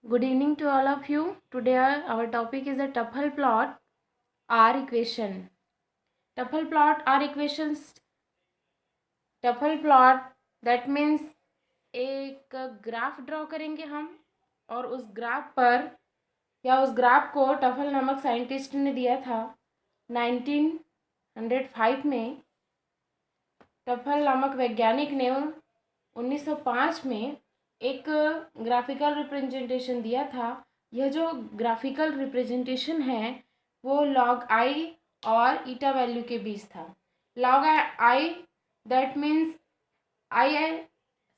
Good evening to all of you. Today our topic is a tuple plot R equation. Tuple plot R equations. Tuple plot that means एक graph draw करेंगे हम और उस graph पर या उस graph को टफल नामक साइंटिस्ट ने दिया था 1905 में। टफल नामक वैज्ञानिक ने 1905 में एक ग्राफिकल रिप्रेजेंटेशन दिया था। यह जो ग्राफिकल रिप्रेजेंटेशन है वो लॉग आई और ईटा वैल्यू के बीच था। Log I that means I है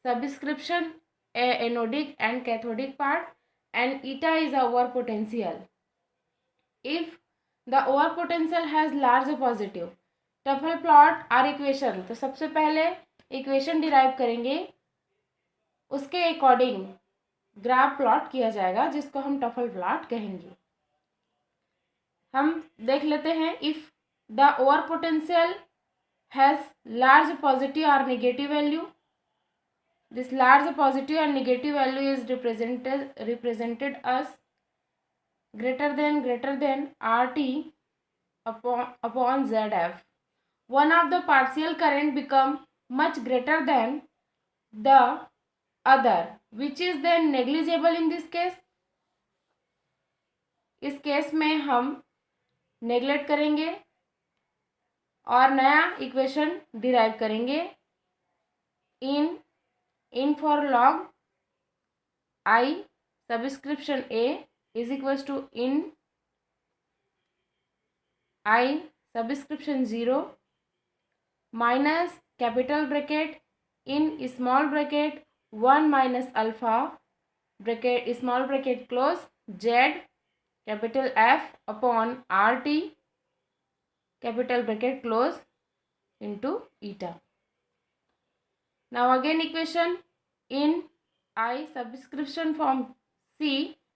subscription anodic and cathodic part and eta is a over potential. If the over potential has large positive Tafel plot or equation. तो सबसे पहले इक्वेशन डिराइव करेंगे, उसके अकॉर्डिंग ग्राफ प्लॉट किया जाएगा जिसको हम टफल प्लॉट कहेंगे। हम देख लेते हैं, if the over potential has large positive और negative value, this large positive and negative value is represented as greater than RT upon ZF. One of the partial current become much greater than the other, which is then negligible in this case. इस case में हम neglect करेंगे और नया equation derive करेंगे। In for log I subscription A is equals to in I subscription 0 minus capital bracket in small bracket 1 minus alpha bracket small bracket close Z capital F upon R T capital bracket close into eta. Now again equation in I subscription form C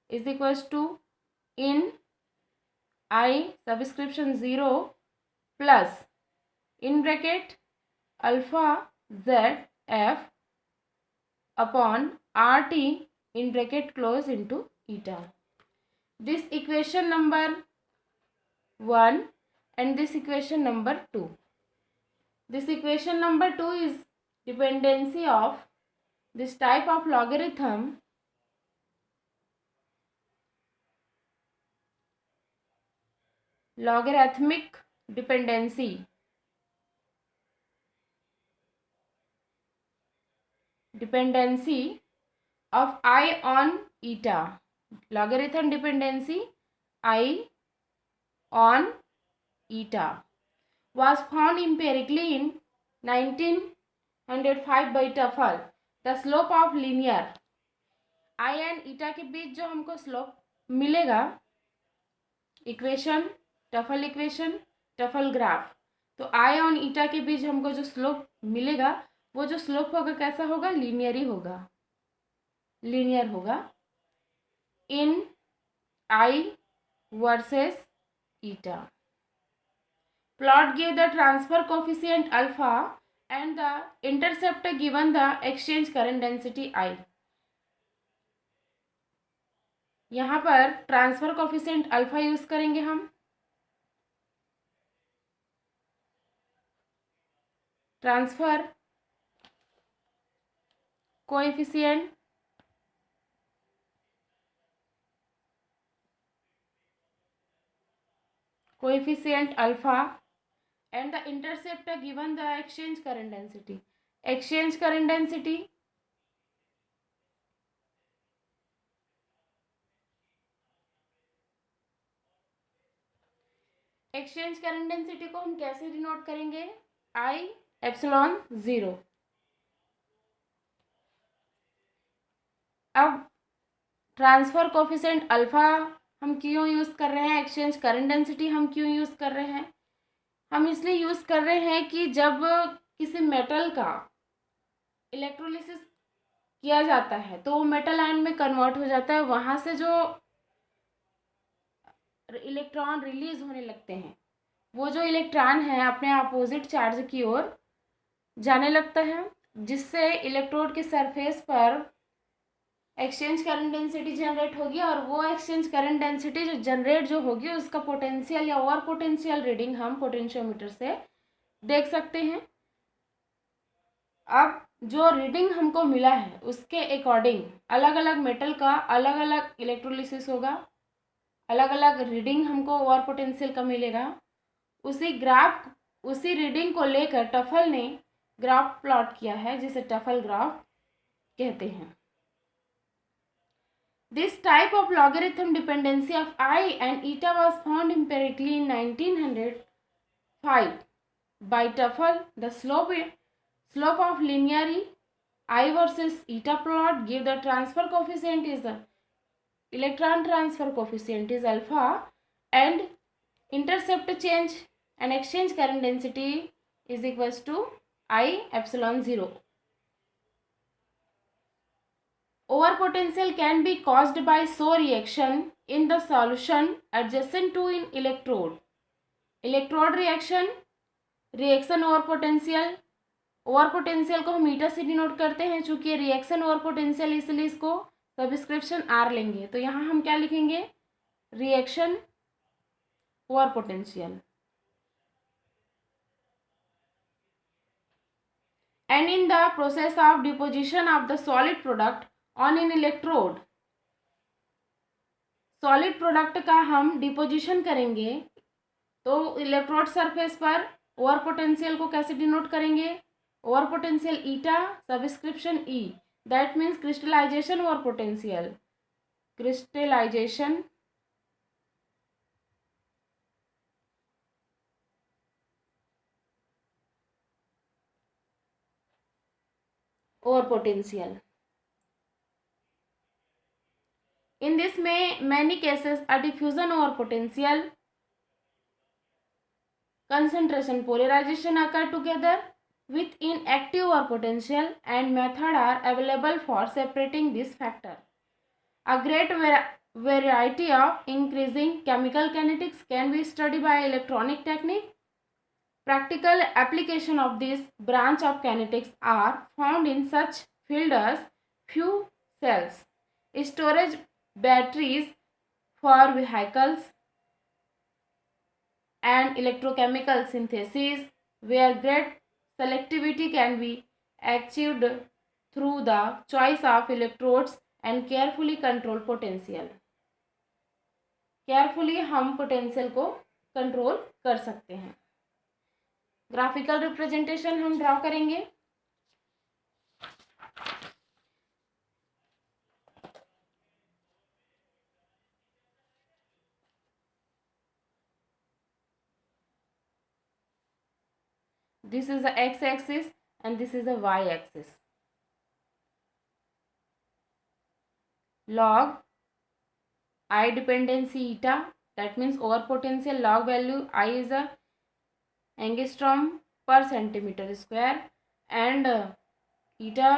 is equals to in I subscription 0 plus in bracket alpha Z F upon RT in bracket close into eta. This equation number 1 and this equation number 2. This equation number 2 is dependency of this type of logarithm logarithmic dependency of I on eta. Logarithm dependency I on eta was found empirically in 1905 by Tafel. The slope of linear I and eta के बीच जो हमको slope मिलेगा, equation TOEFL graph, तो आई on ईटा के बीच हमको जो slope मिलेगा वो जो स्लोप होगा कैसा होगा, लीनियर होगा in I versus eta. Plot give the transfer coefficient alpha and the intercept given the exchange current density I. यहाँ पर ट्रांसफर कोफिशिएंट अल्फा यूज करेंगे हम. Transfer coefficient alpha and the intercept given the exchange current density. Exchange current density को हम कैसे denote करेंगे, I epsilon 0. अब transfer coefficient alpha हम क्यों यूज कर रहे हैं, एक्सचेंज करंट डेंसिटी हम क्यों यूज कर रहे हैं, हम इसलिए यूज कर रहे हैं कि जब किसी मेटल का इलेक्ट्रोलिसिस किया जाता है तो वो मेटल आयन में कन्वर्ट हो जाता है, वहां से जो इलेक्ट्रॉन रिलीज होने लगते हैं वो जो इलेक्ट्रॉन है अपने अपोजिट चार्ज की ओर जाने लगता है, जिससे इलेक्ट्रोड के सरफेस पर एक्सचेंज करंट डेंसिटी जनरेट होगी और वो एक्सचेंज करंट डेंसिटी जो जनरेट जो होगी उसका पोटेंशियल या ओवर पोटेंशियल रीडिंग हम पोटेंशियोमीटर से देख सकते हैं। अब जो रीडिंग हमको मिला है उसके अकॉर्डिंग अलग अलग मेटल का अलग अलग इलेक्ट्रोलिसिस होगा, अलग अलग रीडिंग हमको ओवर पोटेंशियल का मिलेगा। उसी रीडिंग को लेकर टफल ने ग्राफ प्लॉट किया है जिसे टफल ग्राफ कहते हैं। This type of logarithm dependency of I and eta was found empirically in 1905 by Tuffle. The slope of linear I versus eta plot give the transfer coefficient is the electron transfer coefficient is alpha and intercept change and exchange current density is equals to I epsilon 0. Over potential can be caused by show reaction in the solution adjacent to in electrode. Electrode reaction over potential को हम ईटा से denote करते हैं। चूंकि reaction over potential इसलिए इसको subscription are लेंगे, तो यहाँ हम क्या लिखेंगे, reaction over potential. And in the process of deposition of the solid product on in electrode, solid product का हम डिपोजिशन करेंगे तो इलेक्ट्रोड सरफेस पर ओवर पोटेंशियल को कैसे डिनोट करेंगे, over potential eta subscription E, that means crystallization over potential, crystallization over potential. In this many cases a diffusion over potential concentration polarization occur together with inactive over potential and method are available for separating this factor. A great variety of increasing chemical kinetics can be studied by electronic technique. Practical application of this branch of kinetics are found in such field as fuel cells, storage batteries for vehicles, and electrochemical synthesis, where great selectivity can be achieved through the choice of electrodes and carefully control potential. Carefully हम potential को control कर सकते हैं। Graphical representation हम draw करेंगे। This is the x-axis and this is the y-axis. Log I dependency eta, that means over potential log value I is a angstrom per centimeter square, and eta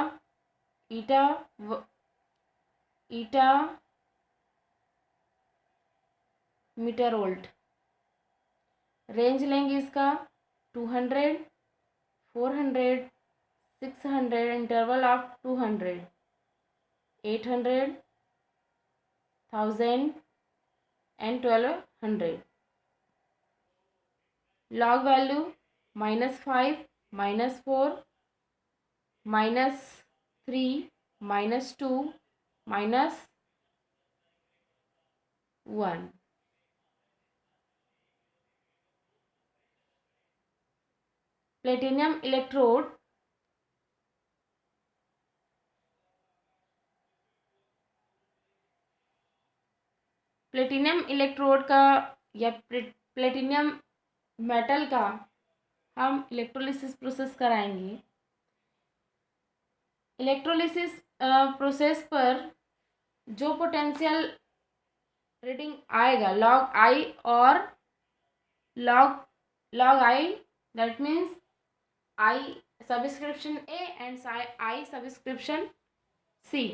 metre volt. Range लेंगे इसका 200, 400, 600, interval of 200, 800, 1000 and 1200। log value -5, -4, -3, -2, -1। Platinum electrode का या platinum metal का हम electrolysis process कराएंगे। Electrolysis process पर जो potential reading आएगा लॉग आई और log I, that means I subscription A and I subscription C,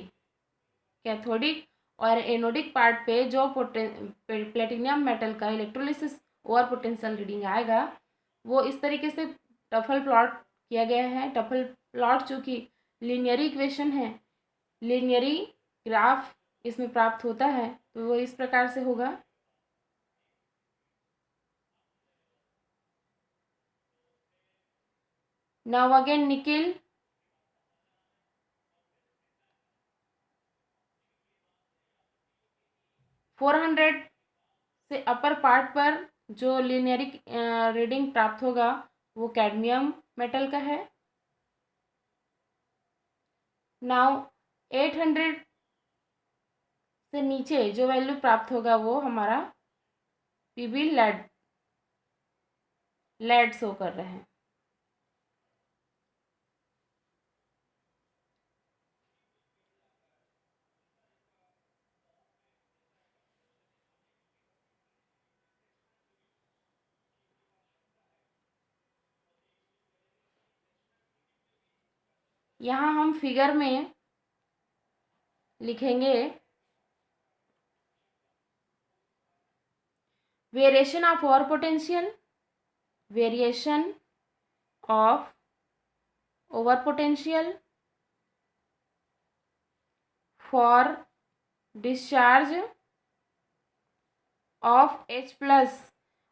cathodic और एनोडिक पार्ट पे जो प्लेटिनियम मेटल का इलेक्ट्रोलिसिस ओवर पोटेंशियल रीडिंग आएगा वो इस तरीके से टफल प्लॉट किया गया है। टफल प्लॉट चूँकि लीनियरी इक्वेशन है, लीनियरी ग्राफ इसमें प्राप्त होता है तो वो इस प्रकार से होगा। Now again nickel, four hundred से अपर पार्ट पर जो लिनियरिक रीडिंग प्राप्त होगा वो कैडमियम मेटल का है। नाउ 800 से नीचे जो वैल्यू प्राप्त होगा वो हमारा पीबी लेड शो कर रहे हैं। यहाँ हम फिगर में लिखेंगे variation of over potential, variation of over potential for discharge of H plus.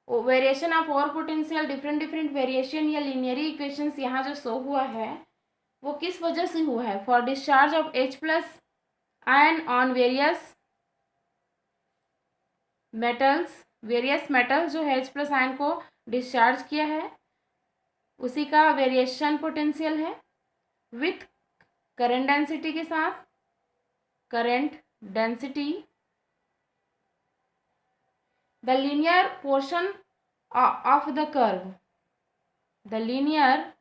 Variation of over potential different variation या लीनियरी इक्वेशंस यहाँ जो शो हुआ है वो किस वजह से हुआ है? For discharge of H plus ion on various metals, various metals जो है H प्लस आयन को डिस्चार्ज किया है उसी का वेरिएशन पोटेंशियल है विथ करंट डेंसिटी के साथ। Current density, the linear portion of the curve, the linear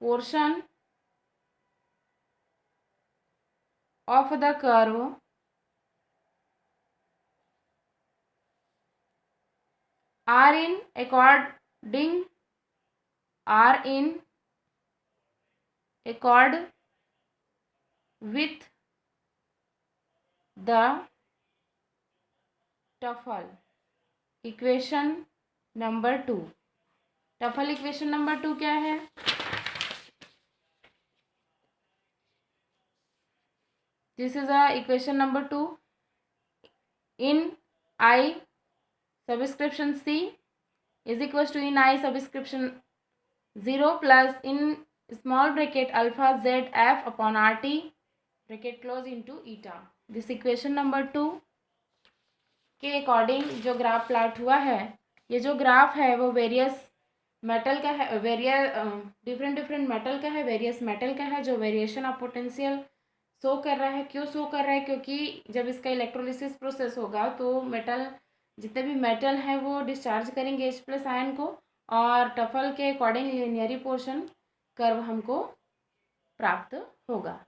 portion of the curve are in accord with the TOEFL equation number 2। TOEFL equation number 2 क्या है? This is a equation number 2 in I subscription C is equals to in I subscription 0 plus in small bracket alpha z f upon RT bracket close into eta। This equation number 2 के according जो graph plot हुआ है, ये जो graph है वो various metal का है, डिफरेंट मेटल का है, वेरियस मेटल का है जो वेरिएशन ऑफ पोटेंशियल शो कर रहा है। क्यों शो कर रहा है? क्योंकि जब इसका इलेक्ट्रोलिसिस प्रोसेस होगा तो मेटल, जितने भी मेटल हैं वो डिस्चार्ज करेंगे H प्लस आयन को और टफल के अकॉर्डिंग लिनियरी पोर्शन कर्व हमको प्राप्त होगा।